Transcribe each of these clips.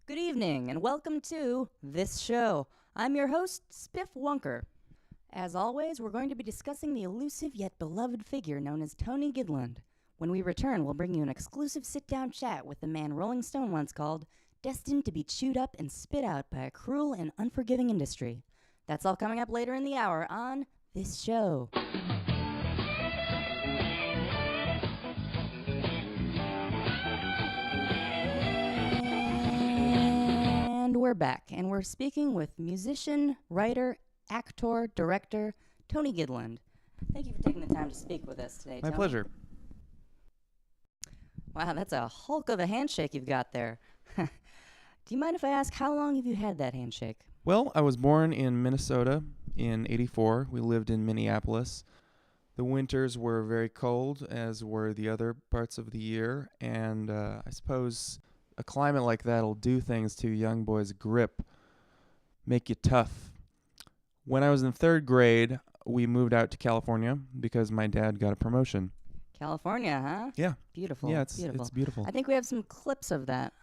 Good evening, and welcome to This Show. I'm your host, Spiff Wuhnker. As always, we're going to be discussing the elusive yet beloved figure known as Tony Gidlund. When we return, we'll bring you an exclusive sit-down chat with the man Rolling Stone once called destined to be chewed up and spit out by a cruel and unforgiving industry. That's all coming up later in the hour on This Show. And we're back, and we're speaking with musician, writer, actor, director, Tony Gidlund. Thank you for taking the time to speak with us today, My Tony. pleasure. Wow, that's a hulk of a handshake you've got there. Do you mind if I ask, how long have you had that handshake? Well, I was born in Minnesota in '84. We lived in Minneapolis. The winters were very cold, as were the other parts of the year, and I suppose a climate like that will do things to a young boy's grip, make you tough. When I was in third grade, we moved out to California because my dad got a promotion. California, huh? Yeah. Beautiful. Yeah, it's beautiful. it's beautiful. I think we have some clips of that.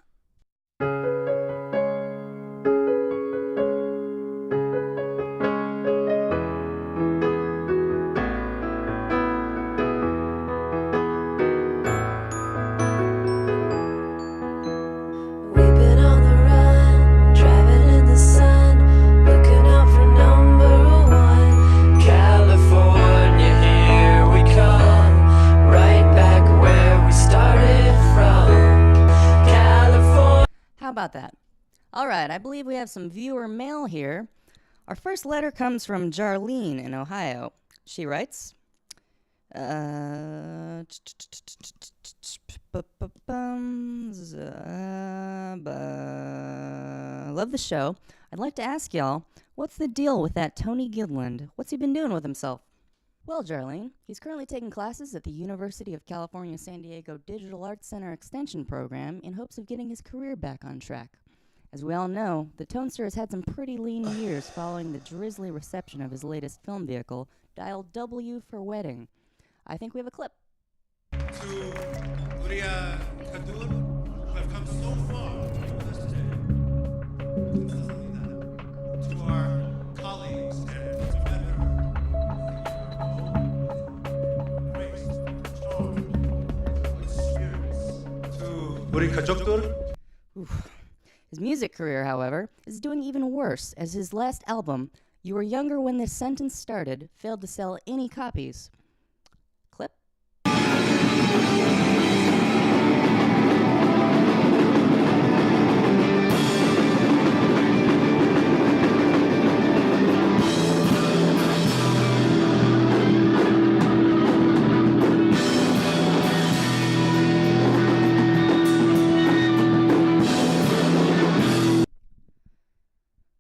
We've been on the run, driving in the sun, looking out for number one. California, here we come, right back where we started from. California. How about that? All right, I believe we have some viewer mail here. Our first letter comes from Jarlene in Ohio. She writes, love the show. I'd like to ask y'all, what's the deal with that Tony Gidlund? What's he been doing with himself? Well, Jarlene, he's currently taking classes at the University of California San Diego Digital Arts Center Extension Program in hopes of getting his career back on track. As we all know, the Tonester has had some pretty lean years following the drizzly reception of his latest film vehicle, Dial W for Wedding. I think we have a clip. To 우리 가족 who have come so far with us today. To our colleagues and together, grace, charm, and spirits. To 우리 가족들. His music career, however, is doing even worse, as his last album, You Were Younger When This Sentence Started, failed to sell any copies. Clip.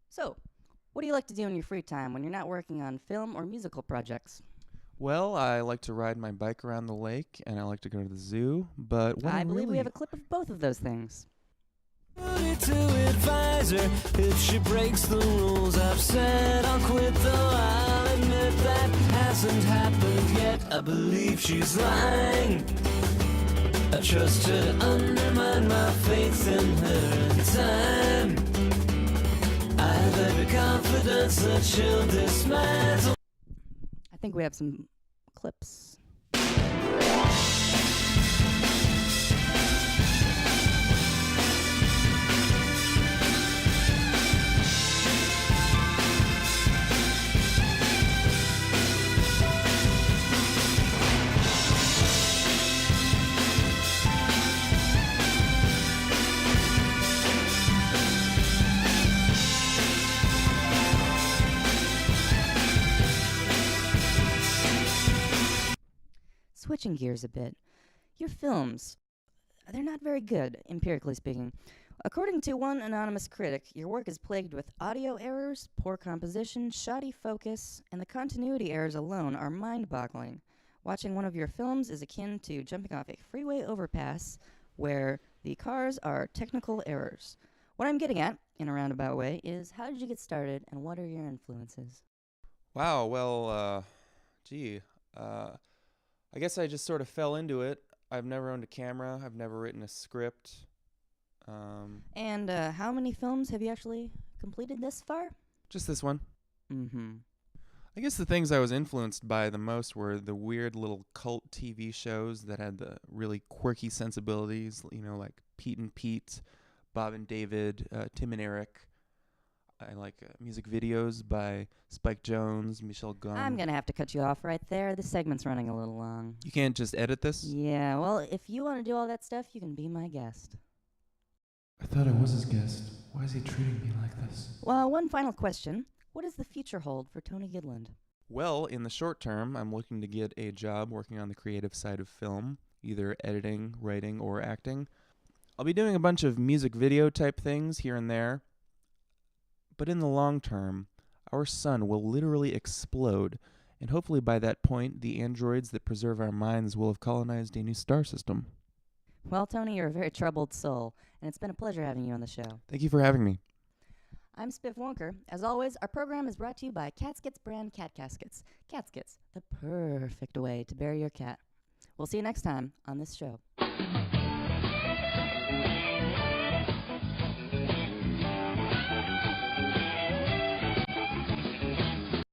So, what do you like to do in your free time when you're not working on film or musical projects? Well, I like to ride my bike around the lake, and I like to go to the zoo, but when I I'm believe we really have a clip of both of those things. To advise her if she breaks the rules I've said I'll quit, though I'll admit that hasn't happened yet. I believe she's lying. I trust her to undermine my faith in her in time. I have every confidence that she'll dismantle. I think we have some clips. Switching gears a bit, your films, they're not very good, empirically speaking. According to one anonymous critic, your work is plagued with audio errors, poor composition, shoddy focus, and the continuity errors alone are mind-boggling. Watching one of your films is akin to jumping off a freeway overpass where the cars are technical errors. What I'm getting at, in a roundabout way, is how did you get started and what are your influences? Wow, well, I guess I just sort of fell into it. I've never owned a camera. I've never written a script. And how many films have you actually completed this far? Just this one. Mm-hmm. I guess the things I was influenced by the most were the weird little cult TV shows that had the really quirky sensibilities, like Pete and Pete, Bob and David, Tim and Eric. I like music videos by Spike Jonze, Michelle Gunn. I'm going to have to cut you off right there. This segment's running a little long. You can't just edit this? Yeah, well, if you want to do all that stuff, you can be my guest. I thought I was his guest. Why is he treating me like this? Well, one final question. What does the future hold for Tony Gidlund? Well, in the short term, I'm looking to get a job working on the creative side of film, either editing, writing, or acting. I'll be doing a bunch of music video type things here and there. But in the long term, our sun will literally explode, and hopefully by that point, the androids that preserve our minds will have colonized a new star system. Well, Tony, you're a very troubled soul, and it's been a pleasure having you on the show. Thank you for having me. I'm Spiff Wuhnker. As always, our program is brought to you by Catskits brand cat caskets. Catskits, the perfect way to bury your cat. We'll see you next time on this show.